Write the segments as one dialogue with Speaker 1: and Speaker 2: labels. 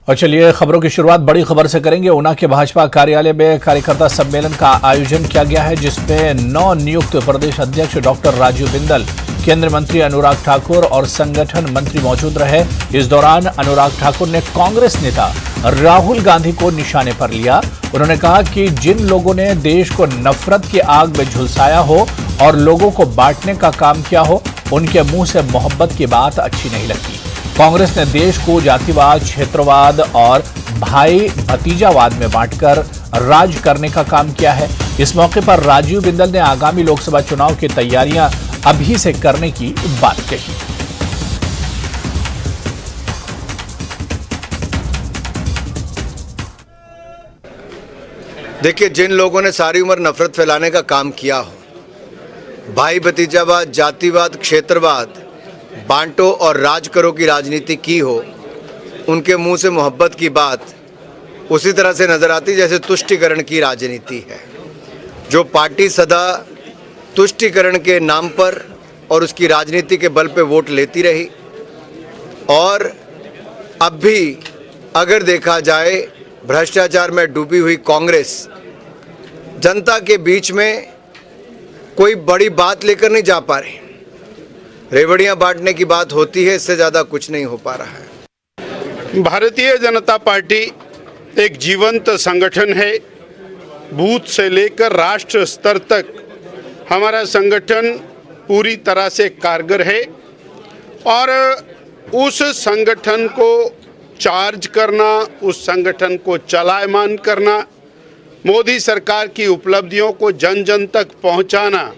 Speaker 1: और चलिए खबरों की शुरुआत बड़ी खबर से करेंगे। ऊना के भाजपा कार्यालय में कार्यकर्ता सम्मेलन का आयोजन किया गया है, जिसमें नव नियुक्त प्रदेश अध्यक्ष डॉक्टर राजीव बिंदल, केंद्रीय मंत्री अनुराग ठाकुर और संगठन मंत्री मौजूद रहे। इस दौरान अनुराग ठाकुर ने कांग्रेस नेता राहुल गांधी को निशाने पर लिया। उन्होंने कहा कि जिन लोगों ने देश को नफरत की आग में झुलसाया हो और लोगों को बांटने का काम किया हो, उनके मुंह से मोहब्बत की बात अच्छी नहीं लगती। कांग्रेस ने देश को जातिवाद, क्षेत्रवाद और भाई भतीजावाद में बांटकर राज करने का काम किया है। इस मौके पर राजीव बिंदल ने आगामी लोकसभा चुनाव की तैयारियां अभी से करने की बात कही।
Speaker 2: देखिए, जिन लोगों ने सारी उम्र नफरत फैलाने का काम किया हो, भाई भतीजावाद, जातिवाद, क्षेत्रवाद, बांटो और राज करो की राजनीति की हो, उनके मुंह से मोहब्बत की बात उसी तरह से नजर आती जैसे तुष्टीकरण की राजनीति है। जो पार्टी सदा तुष्टीकरण के नाम पर और उसकी राजनीति के बल पे वोट लेती रही, और अब भी अगर देखा जाए भ्रष्टाचार में डूबी हुई कांग्रेस जनता के बीच में कोई बड़ी बात लेकर नहीं जा पा रही। रेवड़ियां बांटने की बात होती है, इससे ज़्यादा कुछ नहीं हो पा रहा है।
Speaker 3: भारतीय जनता पार्टी एक जीवंत संगठन है। बूथ से लेकर राष्ट्र स्तर तक हमारा संगठन पूरी तरह से कारगर है, और उस संगठन को चार्ज करना, उस संगठन को चलायमान करना, मोदी सरकार की उपलब्धियों को जन जन तक पहुंचाना,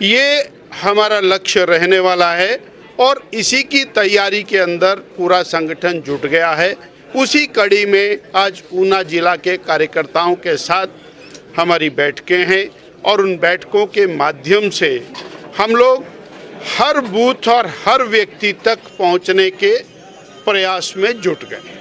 Speaker 3: ये हमारा लक्ष्य रहने वाला है। और इसी की तैयारी के अंदर पूरा संगठन जुट गया है। उसी कड़ी में आज ऊना जिला के कार्यकर्ताओं के साथ हमारी बैठकें हैं, और उन बैठकों के माध्यम से हम लोग हर बूथ और हर व्यक्ति तक पहुंचने के प्रयास में जुट गए।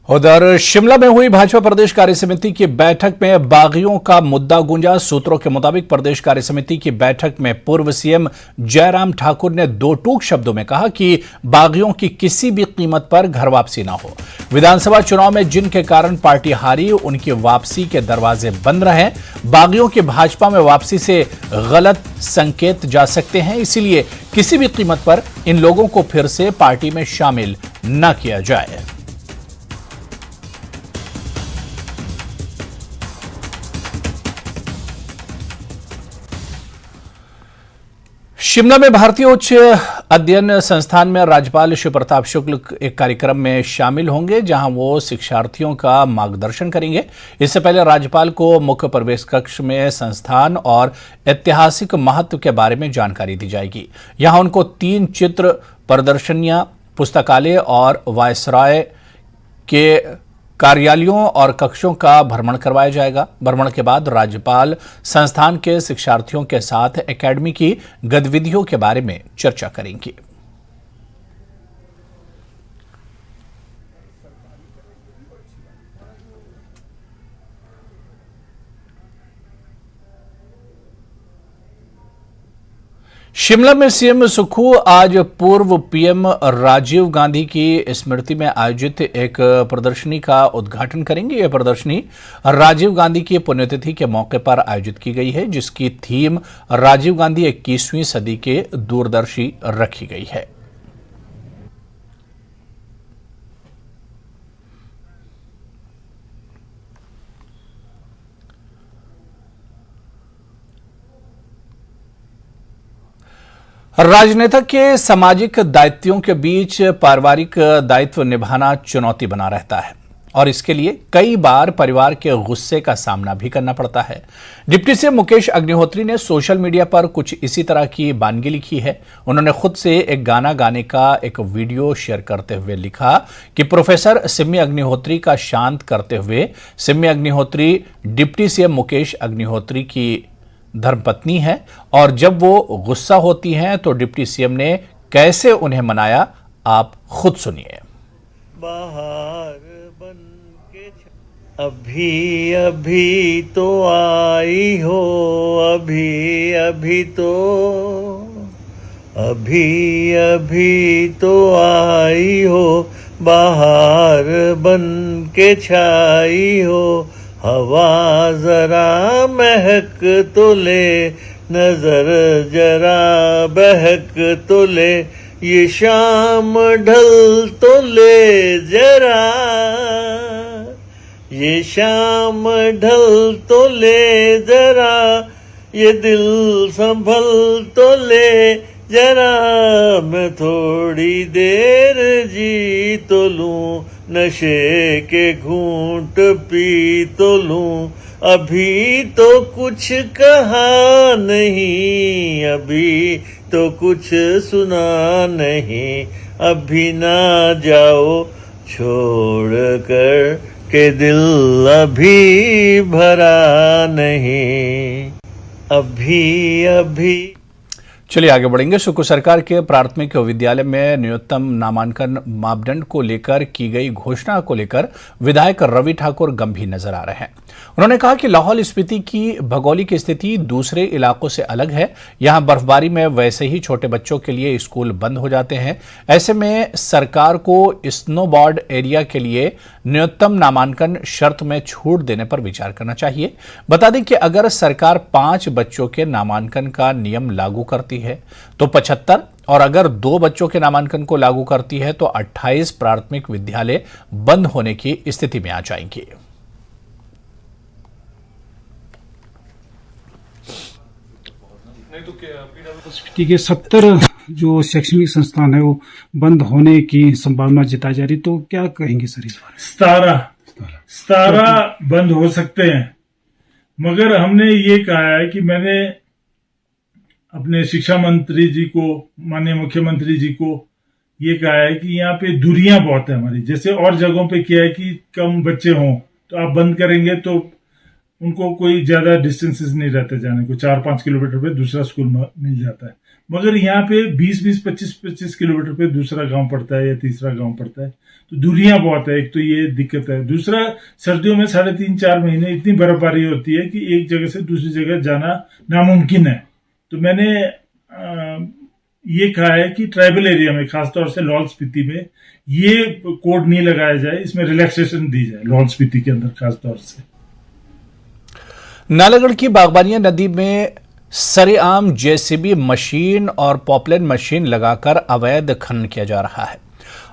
Speaker 1: उधर शिमला में हुई भाजपा प्रदेश कार्यसमिति की बैठक में बागियों का मुद्दा गूंजा। सूत्रों के मुताबिक प्रदेश कार्यसमिति की बैठक में पूर्व सीएम जयराम ठाकुर ने दो टूक शब्दों में कहा कि बागियों की किसी भी कीमत पर घर वापसी ना हो। विधानसभा चुनाव में जिनके कारण पार्टी हारी, उनकी वापसी के दरवाजे बंद रहे। बागियों की भाजपा में वापसी से गलत संकेत जा सकते हैं, इसीलिए किसी भी कीमत पर इन लोगों को फिर से पार्टी में शामिल न किया जाए। शिमला में भारतीय उच्च अध्ययन संस्थान में राज्यपाल शिव प्रताप शुक्ल एक कार्यक्रम में शामिल होंगे, जहां वो शिक्षार्थियों का मार्गदर्शन करेंगे। इससे पहले राज्यपाल को मुख्य प्रवेश कक्ष में संस्थान और ऐतिहासिक महत्व के बारे में जानकारी दी जाएगी। यहां उनको 3 चित्र प्रदर्शनियां, पुस्तकालय और वायसराय के कार्यालयों और कक्षों का भ्रमण करवाया जाएगा। भ्रमण के बाद राज्यपाल संस्थान के शिक्षार्थियों के साथ एकेडमी की गतिविधियों के बारे में चर्चा करेंगी। शिमला में सीएम सुक्खू आज पूर्व पीएम राजीव गांधी की स्मृति में आयोजित एक प्रदर्शनी का उद्घाटन करेंगे। यह प्रदर्शनी राजीव गांधी की पुण्यतिथि के मौके पर आयोजित की गई है, जिसकी थीम राजीव गांधी 21वीं सदी के दूरदर्शी रखी गई है। राजनेता के सामाजिक दायित्वों के बीच पारिवारिक दायित्व निभाना चुनौती बना रहता है, और इसके लिए कई बार परिवार के गुस्से का सामना भी करना पड़ता है। डिप्टी सीएम मुकेश अग्निहोत्री ने सोशल मीडिया पर कुछ इसी तरह की बानगी लिखी है। उन्होंने खुद से एक गाना गाने का एक वीडियो शेयर करते हुए लिखा कि प्रोफेसर सिम्मी अग्निहोत्री का शांत करते हुए, सिम्मी अग्निहोत्री डिप्टी सीएम मुकेश अग्निहोत्री की धर्मपत्नी है, और जब वो गुस्सा होती हैं तो डिप्टी सीएम ने कैसे उन्हें मनाया, आप खुद सुनिए।
Speaker 4: बाहर बन के अभी अभी तो आई हो, अभी अभी तो अभी अभी तो आई हो, बाहर बन के छाई हो, हवा जरा महक तो ले, नजर जरा बहक तो ले, ये शाम ढल तो ले जरा, ये शाम ढल तो ले जरा, ये दिल संभल तो ले जरा, मैं थोड़ी देर जी तो लूं, नशे के घूंट पी तो लूं, अभी तो कुछ कहा नहीं, अभी तो कुछ सुना नहीं, अभी ना जाओ छोड़ कर के दिल अभी भरा नहीं, अभी अभी।
Speaker 1: चलिए आगे बढ़ेंगे। सुकू सरकार के प्राथमिक विद्यालय में न्यूनतम नामांकन मापदंड को लेकर की गई घोषणा को लेकर विधायक रवि ठाकुर गंभीर नजर आ रहे हैं। उन्होंने कहा कि लाहौल स्पीति की भौगोलिक स्थिति दूसरे इलाकों से अलग है। यहां बर्फबारी में वैसे ही छोटे बच्चों के लिए स्कूल बंद हो जाते हैं। ऐसे में सरकार को स्नोबोर्ड एरिया के लिए न्यूनतम नामांकन शर्त में छूट देने पर विचार करना चाहिए। बता दें कि अगर सरकार 5 बच्चों के नामांकन का नियम लागू करती है तो 75, और अगर 2 बच्चों के नामांकन को लागू करती है तो 28 प्राथमिक विद्यालय बंद होने की स्थिति में आ जाएंगे।
Speaker 5: ठीक है, 70 जो शैक्षणिक संस्थान है वो बंद होने की संभावना जताई जा रही, तो क्या कहेंगे सर इस बारे?
Speaker 6: 17 बंद हो सकते हैं, मगर हमने ये कहा है कि मैंने अपने शिक्षा मंत्री जी को, माननीय मुख्यमंत्री जी को ये कहा है कि यहाँ पे दूरियां बहुत है हमारी, जैसे और जगहों पे क्या है कि कम बच्चे हों तो आप बंद करेंगे तो उनको कोई ज्यादा डिस्टेंसेस नहीं रहते जाने को, 4-5 किलोमीटर पे दूसरा स्कूल मिल जाता है, मगर यहाँ पे 20-20, 25-25 किलोमीटर पे दूसरा गांव पड़ता है या तीसरा गांव पड़ता है, तो दूरियां बहुत है। एक तो ये दिक्कत है। दूसरा, सर्दियों में 3.5-4 महीने इतनी बर्फबारी होती है कि एक जगह से दूसरी जगह जाना नामुमकिन है। तो मैंने ये कहा है कि ट्राइबल एरिया में, खासतौर से लाहौल स्पीति में, ये कोड नहीं लगाया जाए, इसमें रिलैक्सेशन दी जाए लाहौल स्पीति के अंदर खासतौर से।
Speaker 1: नालागढ़ की बागबानिया नदी में सरेआम जेसीबी मशीन और पॉपलेन मशीन लगाकर अवैध खनन किया जा रहा है।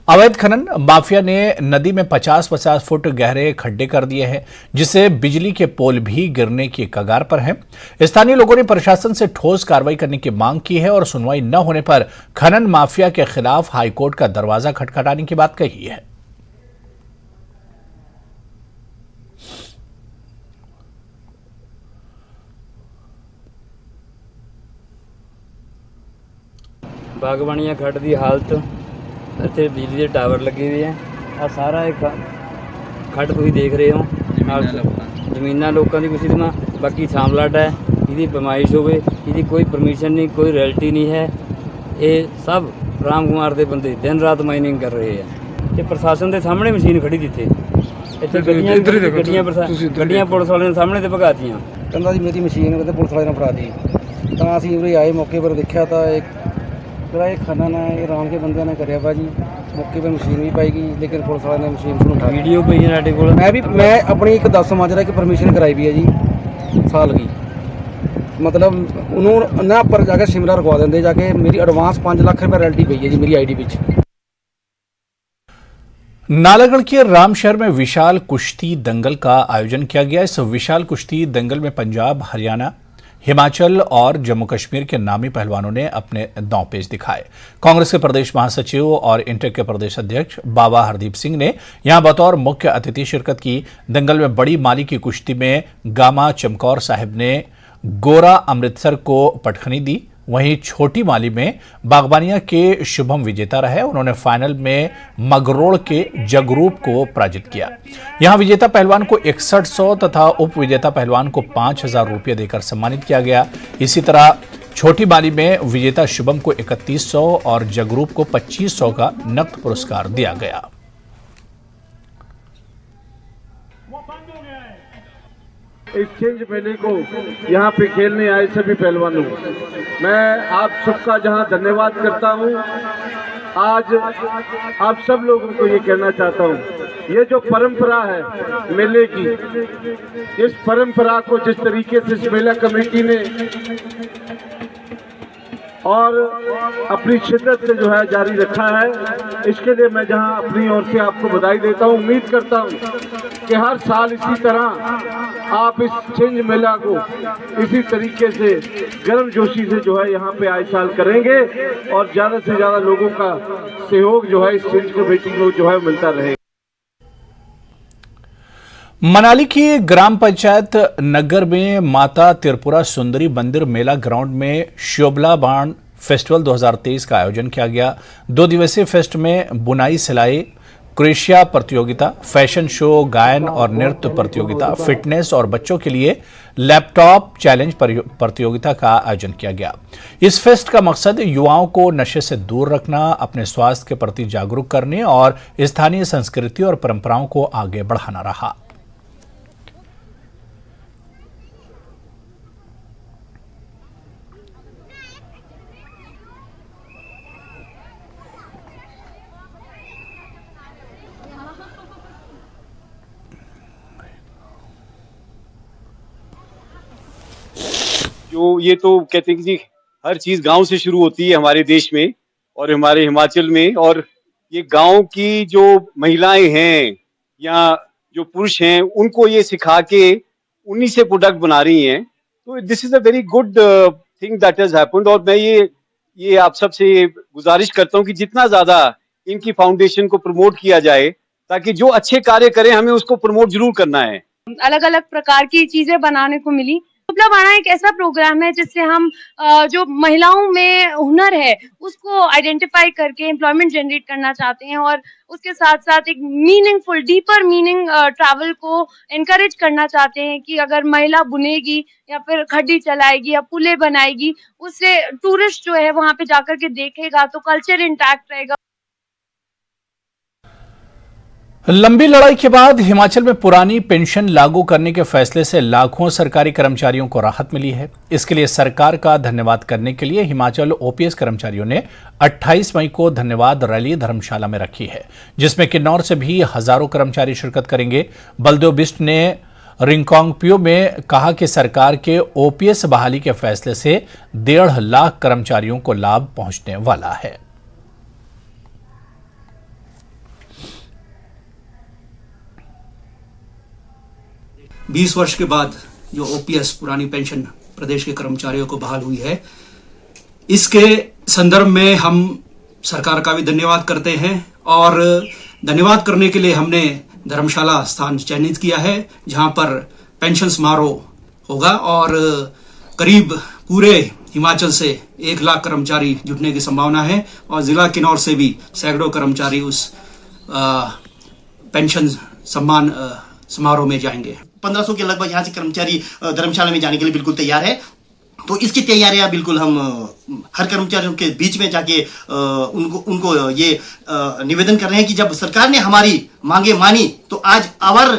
Speaker 1: अवैध खनन माफिया ने नदी में 50-50 फुट गहरे खड्डे कर दिए हैं, जिससे बिजली के पोल भी गिरने की कगार पर हैं। स्थानीय लोगों ने प्रशासन से ठोस कार्रवाई करने की मांग की है और सुनवाई न होने पर खनन माफिया के खिलाफ हाईकोर्ट का दरवाजा खटखटाने की बात कही है।
Speaker 7: ਬਾਗਬਾਨੀਆਂ ਖੱਡ ਦੀ ਹਾਲਤ, ਇੱਥੇ ਬਿਜਲੀ ਦੇ ਟਾਵਰ ਲੱਗੇ ਹੋਏ ਆ ਸਾਰਾ ਇੱਕ ਖੱਡ ਤੁਸੀਂ ਦੇਖ ਰਹੇ ਹੋ, ਨਾਲ ਜ਼ਮੀਨਾਂ ਲੋਕਾਂ ਦੀ ਕੁਛ ਦੀਆਂ, ਬਾਕੀ ਸਾਮਲਾਟ ਹੈ, ਇਹਦੀ ਪਮਾਇਸ਼ ਹੋਵੇ, ਇਹਦੀ ਕੋਈ ਪਰਮਿਸ਼ਨ ਨਹੀਂ, ਕੋਈ ਰੈਲਟੀ ਨਹੀਂ ਹੈ। ਇਹ ਸਭ ਰਾਮ ਕੁਮਾਰ ਦੇ ਬੰਦੇ ਦਿਨ ਰਾਤ ਮਾਈਨਿੰਗ ਕਰ ਰਹੇ ਆ। ਤੇ ਪ੍ਰਸ਼ਾਸਨ ਦੇ ਸਾਹਮਣੇ ਮਸ਼ੀਨ ਖੜੀ ਦਿੱਤੇ, ਇੱਥੇ ਗੱਡੀਆਂ ਪੁਲਿਸ ਵਾਲਿਆਂ ਦੇ ਸਾਹਮਣੇ ਤੇ ਭਗਾਤੀਆਂ।
Speaker 8: ਕਹਿੰਦਾ ਜੀ ਮੇਰੀ ਮਸ਼ੀਨ ਕਿਤੇ ਪੁਲਿਸ ਵਾਲਿਆਂ ਨੇ ਫੜਾ ਦਿੱਤੀ, ਤਾਂ ਅਸੀਂ ਉਰੇ ਆਏ, ਮੌਕੇ ਪਰ ਦੇਖਿਆ ਤਾਂ ਜਿਹੜਾ ਇਹ ਖਨਨ ਹੈ ਇਹ ਰਾਮ ਕੇ ਬੰਦਿਆਂ ਨੇ ਕਰਿਆ ਵਾ ਜੀ। ਮੌਕੇ 'ਤੇ ਮਸ਼ੀਨ ਵੀ ਪਾਈ ਗਈ, ਲੇਕਿਨ ਪੁਲਿਸ ਵਾਲਿਆਂ ਨੇ ਮਸ਼ੀਨ ਨੂੰ ਉਠਾ
Speaker 7: ਵੀਡੀਓ ਪਈ ਹੈ ਸਾਡੇ ਕੋਲ।
Speaker 8: ਮੈਂ ਆਪਣੀ ਇੱਕ 10 ਮਾਜਰਾ ਇੱਕ ਪਰਮਿਸ਼ਨ ਕਰਾਈ ਵੀ ਹੈ ਜੀ, ਸਾਲ ਦੀ, ਮਤਲਬ ਉਹਨੂੰ ਨਾ ਪਰ ਜਾ ਕੇ ਸਿਮਰਾ ਰਖਵਾ ਦਿੰਦੇ, ਜਾ ਕੇ ਮੇਰੀ ਐਡਵਾਂਸ 5 ਲੱਖ रुपये रैल्टी पई है जी मेरी आईडी ਵਿੱਚ।
Speaker 1: नालागढ़ के रामशहर में विशाल कुश्ती दंगल का आयोजन किया गया। इस विशाल कुश्ती दंगल में पंजाब, हरियाणा, हिमाचल और जम्मू कश्मीर के नामी पहलवानों ने अपने दांवपेच दिखाए। कांग्रेस के प्रदेश महासचिव और इंटर के प्रदेश अध्यक्ष बाबा हरदीप सिंह ने यहां बतौर मुख्य अतिथि शिरकत की। दंगल में बड़ी माली की कुश्ती में गामा चमकौर साहिब ने गोरा अमृतसर को पटखनी दी। वहीं छोटी माली में बागबानिया के शुभम विजेता रहे। उन्होंने फाइनल में मगरोड़ के जगरूप को पराजित किया। यहां विजेता पहलवान को 6100 तथा उप विजेता पहलवान को 5000 रुपये देकर सम्मानित किया गया। इसी तरह छोटी माली में विजेता शुभम को 3100 और जगरूप को 2500 का नकद पुरस्कार दिया गया।
Speaker 9: इस छिंज मेले को यहाँ पे खेलने आए सभी पहलवानों, मैं आप सबका जहाँ धन्यवाद करता हूँ। आज आप सब लोगों को ये कहना चाहता हूँ, ये जो परंपरा है मेले की, इस परंपरा को जिस तरीके से इस मेला कमेटी ने और अपनी शिद्दत से जो है जारी रखा है, इसके लिए मैं जहां अपनी ओर से आपको बधाई देता हूं। उम्मीद करता हूं कि हर साल इसी तरह आप इस छिंज मेला को इसी तरीके से गर्मजोशी से जो है यहाँ पे आए साल करेंगे और ज़्यादा से ज़्यादा लोगों का सहयोग जो है इस छिंज कमेटी को जो है मिलता रहेगा।
Speaker 1: मनाली की ग्राम पंचायत नगर में माता त्रिपुरा सुंदरी मंदिर मेला ग्राउंड में शोभला बाण फेस्टिवल 2023 का आयोजन किया गया। 2 दिवसीय फेस्ट में बुनाई सिलाई, क्रोशिया प्रतियोगिता, फैशन शो, गायन और नृत्य प्रतियोगिता, फिटनेस और बच्चों के लिए लैपटॉप चैलेंज प्रतियोगिता का आयोजन किया गया। इस फेस्ट का मकसद युवाओं को नशे से दूर रखना, अपने स्वास्थ्य के प्रति जागरूक करने और स्थानीय संस्कृति और परंपराओं को आगे बढ़ाना रहा।
Speaker 10: जो ये तो कहते हैं कि जी हर चीज गांव से शुरू होती है हमारे देश में और हमारे हिमाचल में, और ये गांव की जो महिलाएं हैं या जो पुरुष हैं उनको ये सिखा के उन्हीं से प्रोडक्ट बना रही हैं। तो this is a very good thing that has happened. और मैं ये आप सबसे गुजारिश करता हूँ कि जितना ज्यादा इनकी फाउंडेशन को प्रमोट किया जाए, ताकि जो अच्छे कार्य करें हमें उसको प्रमोट जरूर करना है।
Speaker 11: अलग अलग प्रकार की चीजें बनाने को मिली। शोभला बाण एक ऐसा प्रोग्राम है जिससे हम जो महिलाओं में हुनर है उसको आइडेंटिफाई करके एम्प्लॉयमेंट जनरेट करना चाहते हैं और उसके साथ साथ एक मीनिंगफुल डीपर मीनिंग ट्रैवल को एनकरेज करना चाहते हैं कि अगर महिला बुनेगी या फिर खड्डी चलाएगी या पुले बनाएगी, उससे टूरिस्ट जो है वहां पे जाकर के देखेगा तो कल्चर इंटैक्ट रहेगा।
Speaker 1: लंबी लड़ाई के बाद हिमाचल में पुरानी पेंशन लागू करने के फैसले से लाखों सरकारी कर्मचारियों को राहत मिली है। इसके लिए सरकार का धन्यवाद करने के लिए हिमाचल ओपीएस कर्मचारियों ने 28 मई को धन्यवाद रैली धर्मशाला में रखी है, जिसमें किन्नौर से भी हजारों कर्मचारी शिरकत करेंगे। बलदेव बिष्ट ने रिंगकांगपियो में कहा कि सरकार के ओपीएस बहाली के फैसले से 1.5 लाख कर्मचारियों को लाभ पहुंचने वाला है।
Speaker 12: 20 वर्ष के बाद जो ओपीएस पुरानी पेंशन प्रदेश के कर्मचारियों को बहाल हुई है, इसके संदर्भ में हम सरकार का भी धन्यवाद करते हैं और धन्यवाद करने के लिए हमने धर्मशाला स्थान चयनित किया है, जहां पर पेंशन समारोह होगा और करीब पूरे हिमाचल से 1 लाख कर्मचारी जुटने की संभावना है और जिला किन्नौर से भी सैकड़ों कर्मचारी उस पेंशन सम्मान समारोह में जाएंगे।
Speaker 13: 1500 के लगभग यहाँ से कर्मचारी धर्मशाला में जाने के लिए बिल्कुल तैयार है। तो इसकी तैयारियां बिल्कुल हम हर कर्मचारियों के बीच में जाके उनको ये निवेदन कर रहे हैं कि जब सरकार ने हमारी मांगे मानी तो आज आभार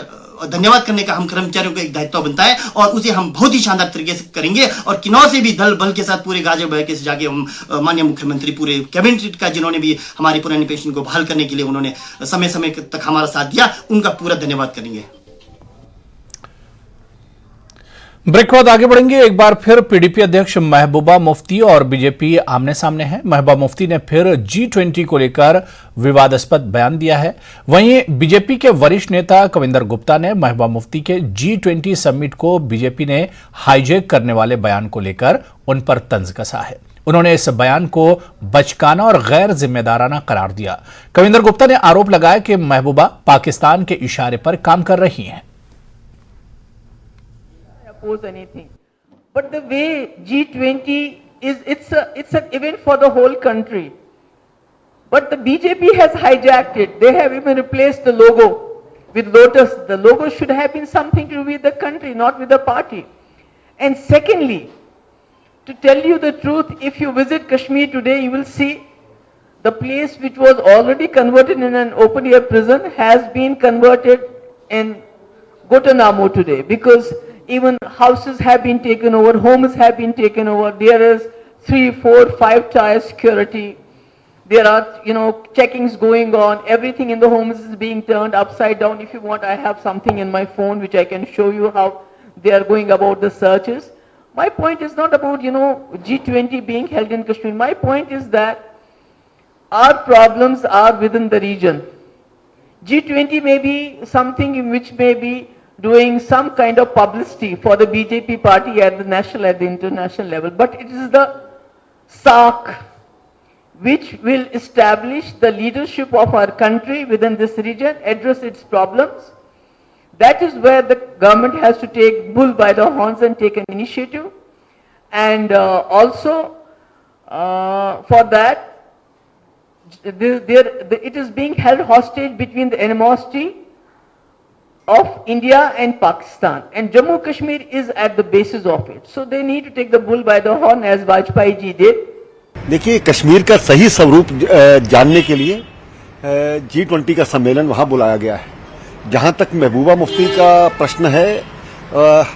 Speaker 13: धन्यवाद करने का हम कर्मचारियों को एक दायित्व बनता है और उसे हम बहुत ही शानदार तरीके से करेंगे। और किन्नौर से भी दल बल के साथ पूरे गाजर बहके से जाके हम माननीय मुख्यमंत्री पूरे कैबिनेट का जिन्होंने भी हमारी पुरानी पेंशन को बहाल करने के लिए उन्होंने समय समय तक हमारा साथ दिया, उनका पूरा धन्यवाद करेंगे।
Speaker 1: ब्रेक के बाद आगे बढ़ेंगे। एक बार फिर पीडीपी अध्यक्ष महबूबा मुफ्ती और बीजेपी आमने सामने हैं। महबूबा मुफ्ती ने फिर G20 को लेकर विवादास्पद बयान दिया है। वहीं बीजेपी के वरिष्ठ नेता कविंदर गुप्ता ने महबूबा मुफ्ती के G20 समिट को बीजेपी ने हाईजैक करने वाले बयान को लेकर उन पर तंज कसा है। उन्होंने इस बयान को बचकाना और गैर जिम्मेदाराना करार दिया। कविंदर गुप्ता ने आरोप लगाया कि महबूबा पाकिस्तान के इशारे पर काम कर रही हैं।
Speaker 14: Anything, but the way G20 is, it's an event for the whole country. But the BJP has hijacked it. They have even replaced the logo with lotus. The logo should have been something to do with the country, not with the party. And secondly, to tell you the truth, if you visit Kashmir today, you will see the place which was already converted in an open-air prison has been converted in Guantanamo today, because even houses have been taken over, homes have been taken over. There is 3, 4, 5 tier security. There are, checkings going on. Everything in the homes is being turned upside down. If you want, I have something in my phone which I can show you how they are going about the searches. My point is not about, G20 being held in Kashmir. My point is that our problems are within the region. G20 may be something in which may be doing some kind of publicity for the BJP party at the national, at the international level. But it is the SAARC which will establish the leadership of our country within this region, address its problems. That is where the government has to take bull by the horns and take an initiative. And also, for that, it is being held hostage between the animosity of India and Pakistan. And Jammu Kashmir is at the basis of it. So they need to take the bull by the horn as Vajpayee ji did.
Speaker 15: देखिए, कश्मीर का सही स्वरूप जानने के लिए G20 का सम्मेलन वहां बुलाया गया है। जहां तक महबूबा मुफ्ती का प्रश्न है,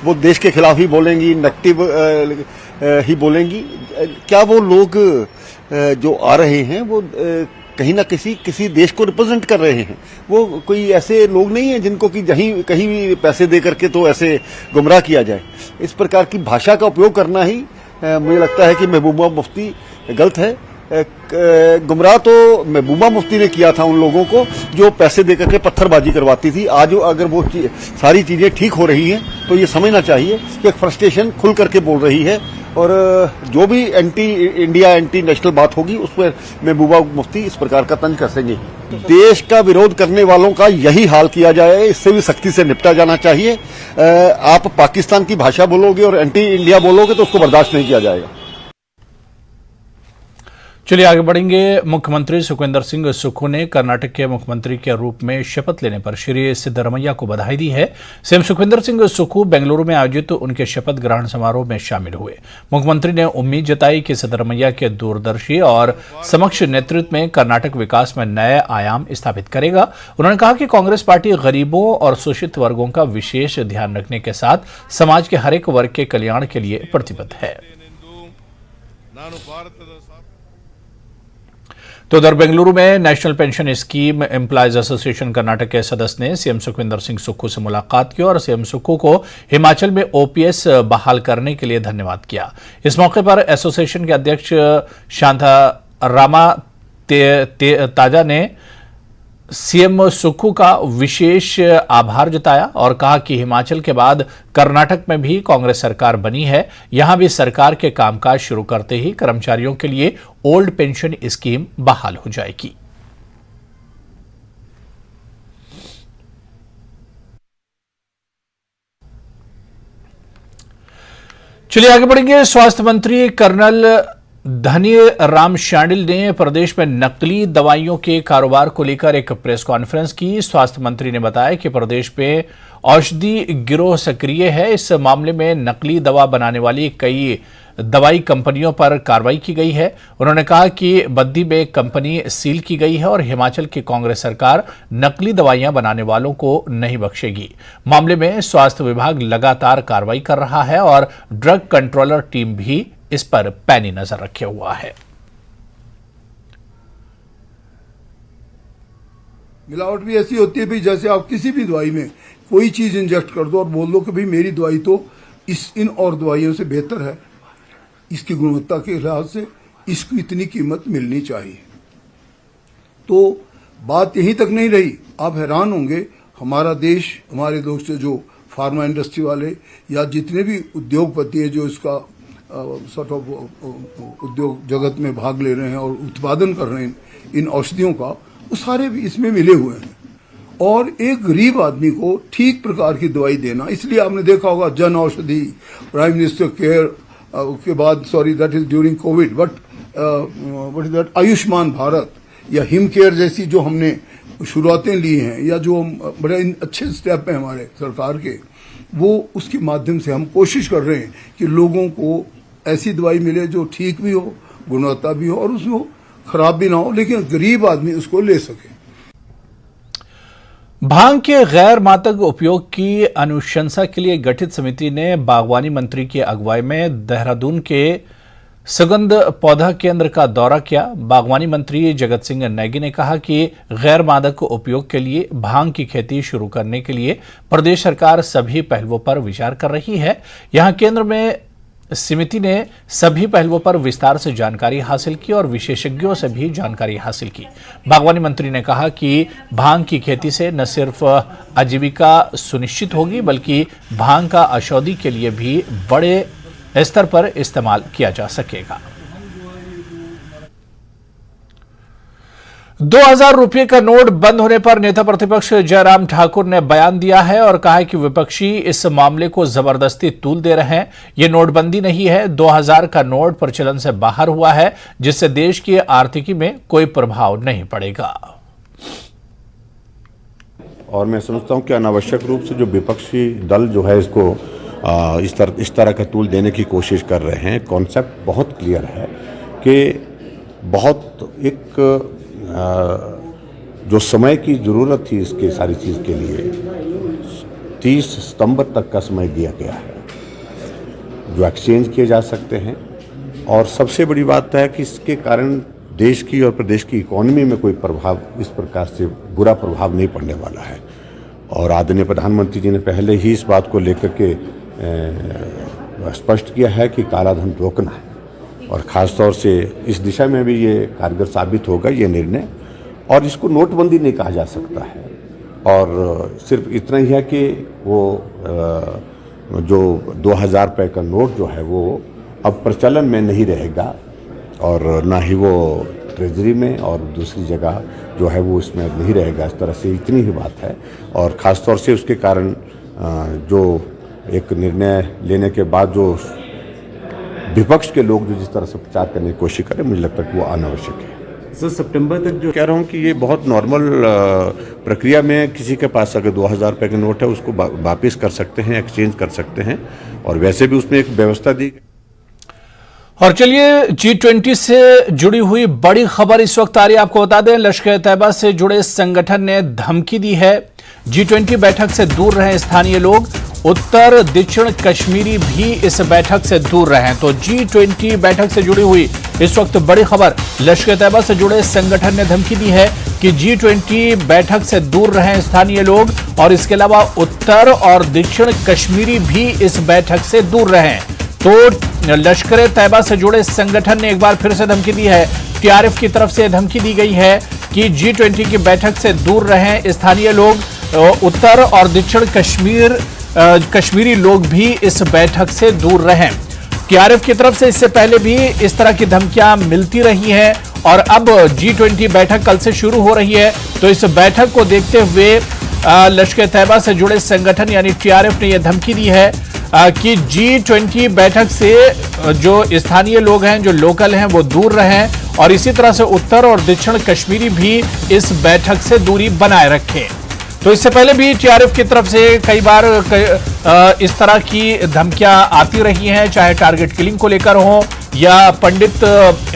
Speaker 15: वो देश के खिलाफ ही बोलेंगी, नेगेटिव ही बोलेंगी। क्या वो लोग जो आ रहे हैं वो कहीं ना किसी देश को रिप्रेजेंट कर रहे हैं? वो कोई ऐसे लोग नहीं है जिनको कि कहीं भी पैसे दे करके तो ऐसे गुमराह किया जाए। इस प्रकार की भाषा का उपयोग करना ही मुझे लगता है कि महबूबा मुफ्ती गलत है। गुमराह तो महबूबा मुफ्ती ने किया था उन लोगों को जो पैसे देकर के पत्थरबाजी करवाती थी। आज अगर वो सारी चीजें ठीक हो रही हैं तो ये समझना चाहिए कि फ्रस्ट्रेशन खुल करके बोल रही है, और जो भी एंटी इंडिया एंटी नेशनल बात होगी उस पर महबूबा मुफ्ती इस प्रकार का तंज कसेंगे। देश का विरोध करने वालों का यही हाल किया जाए, इससे भी सख्ती से निपटा जाना चाहिए। आप पाकिस्तान की भाषा बोलोगे और एंटी इंडिया बोलोगे तो उसको बर्दाश्त नहीं किया जाएगा।
Speaker 1: चलिए आगे बढ़ेंगे। मुख्यमंत्री सुखविंदर सिंह सुक्खू ने कर्नाटक के मुख्यमंत्री के रूप में शपथ लेने पर श्री सिद्धरमैया को बधाई दी है। सीएम सुखविंदर सिंह सुक्खू बेंगलुरु में आयोजित उनके शपथ ग्रहण समारोह में शामिल हुए। मुख्यमंत्री ने उम्मीद जताई कि सिद्धरमैया के दूरदर्शी और समक्ष नेतृत्व में कर्नाटक विकास में नए आयाम स्थापित करेगा। उन्होंने कहा कि कांग्रेस पार्टी गरीबों और शोषित वर्गों का विशेष ध्यान रखने के साथ समाज के हर एक वर्ग के कल्याण के लिए प्रतिबद्ध है। तो उधर बेंगलुरु में national pension scheme employees association Karnataka के सदस्य ने सीएम सुखविंदर सिंह सुक्खू से मुलाकात की और सीएम सुक्खू को हिमाचल में ओपीएस बहाल करने के लिए धन्यवाद किया। इस मौके पर एसोसिएशन के अध्यक्ष शांता रामा ताजा ने सीएम सुक्खू का विशेष आभार जताया और कहा कि हिमाचल के बाद कर्नाटक में भी कांग्रेस सरकार बनी है। यहां भी सरकार के कामकाज शुरू करते ही कर्मचारियों के लिए ओल्ड पेंशन स्कीम बहाल हो जाएगी। चलिए आगे बढ़ेंगे। स्वास्थ्य मंत्री कर्नल धनी राम शांडिल ने प्रदेश में नकली दवाइयों के कारोबार को लेकर एक प्रेस कॉन्फ्रेंस की। स्वास्थ्य मंत्री ने बताया कि प्रदेश में औषधि गिरोह सक्रिय है। इस मामले में नकली दवा बनाने वाली कई दवाई कंपनियों पर कार्रवाई की गई है। उन्होंने कहा कि बद्दी में कंपनी सील की गई है और हिमाचल की कांग्रेस सरकार नकली दवाइयां बनाने वालों को नहीं बख्शेगी। मामले में स्वास्थ्य विभाग लगातार कार्रवाई कर रहा है और ड्रग कंट्रोलर टीम भी इस पर पैनी नजर रखे हुआ है।
Speaker 16: मिलावट भी ऐसी होती है भी जैसे आप किसी भी दवाई में कोई चीज इंजेक्ट कर दो और बोल दो कि भाई मेरी दवाई तो इन और दवाइयों से बेहतर है, इसकी गुणवत्ता के लिहाज से इसको इतनी कीमत मिलनी चाहिए। तो बात यहीं तक नहीं रही। आप हैरान होंगे, हमारा देश, हमारे दोस्त जो फार्मा इंडस्ट्री वाले या जितने भी उद्योगपति हैं जो इसका सॉर्ट ऑफ उद्योग जगत में भाग ले रहे हैं और उत्पादन कर रहे हैं इन औषधियों का, वो सारे भी इसमें मिले हुए हैं। और एक गरीब आदमी को ठीक प्रकार की दवाई देना, इसलिए आपने देखा होगा Jan Aushadhi, prime minister care के बाद, sorry that is during Covid, what is that, Ayushman Bharat या हिम केयर जैसी जो हमने शुरुआतें ली हैं या जो बड़े अच्छे स्टेप हैं हमारे सरकार के, वो उसके माध्यम से हम कोशिश कर रहे हैं कि लोगों को ऐसी दवाई मिले जो ठीक भी हो, गुणवत्ता भी हो और उसमें खराब भी ना हो, लेकिन गरीब आदमी उसको ले सके।
Speaker 1: भांग के गैर मादक उपयोग की अनुशंसा के लिए गठित समिति ने बागवानी मंत्री की अगुवाई में देहरादून के सुगंध पौधा केंद्र का दौरा किया। बागवानी मंत्री जगत सिंह नेगी ने कहा कि गैर मादक उपयोग के लिए भांग की खेती शुरू करने के लिए प्रदेश सरकार सभी पहलुओं पर विचार कर रही है। यहां केंद्र में समिति ने सभी पहलुओं पर विस्तार से जानकारी हासिल की और विशेषज्ञों से भी जानकारी हासिल की। बागवानी मंत्री ने कहा कि भांग की खेती से न सिर्फ आजीविका सुनिश्चित होगी बल्कि भांग का औषधि के लिए भी बड़े स्तर पर इस्तेमाल किया जा सकेगा। 2000 रुपये का नोट बंद होने पर नेता प्रतिपक्ष जयराम ठाकुर ने बयान दिया है और कहा है कि विपक्षी इस मामले को जबरदस्ती तूल दे रहे हैं। यह नोटबंदी नहीं है, 2000 का नोट प्रचलन से बाहर हुआ है जिससे देश की आर्थिकी में कोई प्रभाव नहीं पड़ेगा।
Speaker 17: और मैं समझता हूं कि अनावश्यक रूप से जो विपक्षी दल जो है इसको इस तरह का तूल देने की कोशिश कर रहे हैं। कॉन्सेप्ट बहुत क्लियर है कि बहुत एक जो समय की ज़रूरत थी इसके सारी चीज़ के लिए 30 सितंबर तक का समय दिया गया है जो एक्सचेंज किए जा सकते हैं। और सबसे बड़ी बात है कि इसके कारण देश की और प्रदेश की इकोनॉमी में कोई प्रभाव इस प्रकार से बुरा प्रभाव नहीं पड़ने वाला है। और आदरणीय प्रधानमंत्री जी ने पहले ही इस बात को लेकर के स्पष्ट किया है कि काला धन रोकना है और ख़ास तौर से इस दिशा में भी ये कारगर साबित होगा ये निर्णय। और इसको नोटबंदी नहीं कहा जा सकता है और सिर्फ इतना ही है कि वो जो 2000 रुपये का नोट जो है वो अब प्रचलन में नहीं रहेगा और ना ही वो ट्रेजरी में और दूसरी जगह जो है वो इसमें नहीं रहेगा। इस तरह से इतनी ही बात है। और ख़ास तौर से उसके कारण जो एक निर्णय लेने के बाद जो विपक्ष के लोग जो जिस तरह से प्रचार करने की कोशिश करें मुझे लगता है कि वो अनावश्यक है।
Speaker 18: सर सितंबर तक जो
Speaker 17: कह रहा हूँ कि ये बहुत नॉर्मल प्रक्रिया में किसी के पास अगर 2000 रुपये का नोट है उसको वापस कर सकते हैं, एक्सचेंज कर सकते हैं और वैसे भी उसमें एक व्यवस्था दी।
Speaker 1: और चलिए G20 से जुड़ी हुई बड़ी खबर इस वक्त आ रही है। आपको बता दें लश्कर तैयबा से जुड़े संगठन ने धमकी दी है। G20 बैठक से दूर रहे स्थानीय लोग, उत्तर दक्षिण कश्मीरी भी इस बैठक से दूर रहे। तो G20 बैठक से जुड़ी हुई इस वक्त बड़ी खबर, लश्कर तैयबा से जुड़े संगठन ने धमकी दी है कि G20 बैठक से दूर रहे स्थानीय लोग और इसके अलावा उत्तर और दक्षिण कश्मीरी भी इस बैठक से दूर रहे। तो लश्कर तैयबा से जुड़े संगठन ने एक बार फिर से धमकी दी है। TRF की तरफ से धमकी दी गई है कि G20 की बैठक से दूर रहें स्थानीय लोग, उत्तर और दक्षिण कश्मीरी लोग भी इस बैठक से दूर रहें। TRF की तरफ से इससे पहले भी इस तरह की धमकियां मिलती रही हैं और अब G20 बैठक कल से शुरू हो रही है। तो इस बैठक को देखते हुए लश्कर तैयबा से जुड़े संगठन यानी TRF ने यह धमकी दी है कि G20 बैठक से जो स्थानीय लोग हैं, जो लोकल हैं, वो दूर रहें और इसी तरह से उत्तर और दक्षिण कश्मीरी भी इस बैठक से दूरी बनाए रखें। तो इससे पहले भी TRF की तरफ से कई बार इस तरह की धमकियां आती रही हैं, चाहे टारगेट किलिंग को लेकर हो या पंडित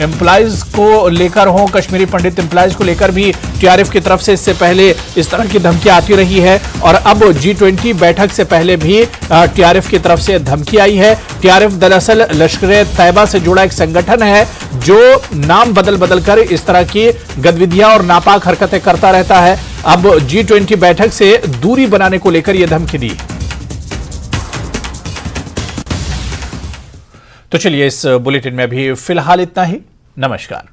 Speaker 1: एम्प्लॉइज को लेकर हो, कश्मीरी पंडित एम्प्लॉइज को लेकर भी TRF की तरफ से इससे पहले इस तरह की धमकियां आती रही है। और अब G20 बैठक से पहले भी TRF की तरफ से धमकी आई है। TRF दरअसल लश्कर तैयबा से जुड़ा एक संगठन है जो नाम बदल बदल कर इस तरह की गतिविधियां और नापाक हरकतें करता रहता है। अब G20 बैठक से दूरी बनाने को लेकर यह धमकी दी। तो चलिए इस बुलेटिन में अभी फिलहाल इतना ही। नमस्कार।